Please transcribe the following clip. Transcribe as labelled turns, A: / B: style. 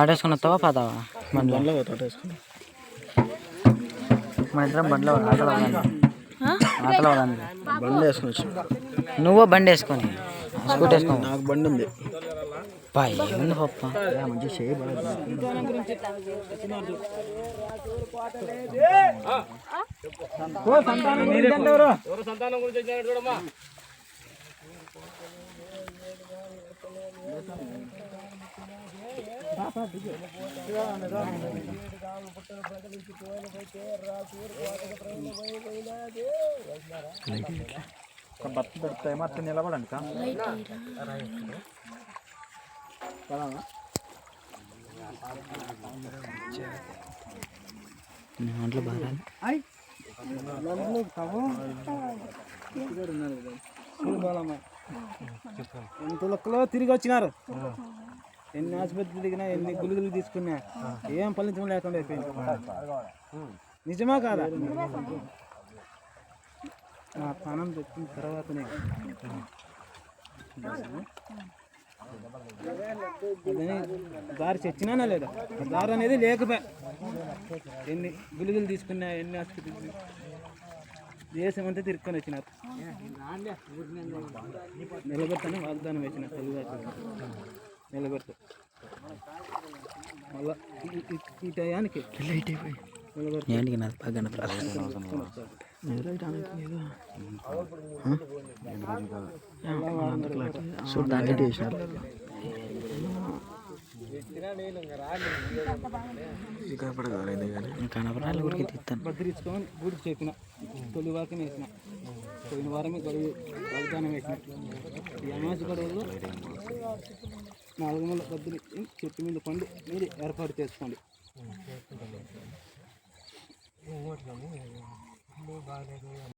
A: ఆటేసుకున్న వస్తావా పోతావా బండ్లో మా ఇద్దరం బండ్లో ఆటలో బండి వేసుకొని నువ్వు బండి వేసుకొని స్కూటీ వేసుకొని నాకు బండి ఉంది ఏముంది పప్ప మంచి చేయి సంతానం గురించి చూడమ్మా బస్సు పెడతాయి మొత్తం నిలబడండి దాంట్లో బాగా ఎంత లెక్కలో తిరిగి వచ్చినారు. ఎన్ని ఆసుపత్రులు తిరిగినా ఎన్ని గుళికలు తీసుకున్నా ఏం ఫలితం లేకుండా అయిపోయింది. నిజమా కాదా? నా ప్రాణం పెట్టిన తర్వాతనే అదని దారి చచ్చినానా లేదా? దారి అనేది లేకపోయా. ఎన్ని గుళికలు తీసుకున్నా ఎన్ని ఆసుపత్రులు దేశం అంతా తిరుక్కొని వచ్చినారు. నిలబెడతాను వాగ్దానం వేసిన తెలుగు నిలబెడతా. మళ్ళా ఈ టయానికి కనపరాలు గుడికి తీస్తాను. భద్రించుకొని గుడికి చెప్పిన తొలి వారం వేసిన. పోయిన వారమే గడువు వాగ్దానం వేసిన. ఈ అమాసి గడువులో 4 నెలల భద్రి చెట్టు మీద పండి మీరు ఏర్పాటు చేసుకోండి.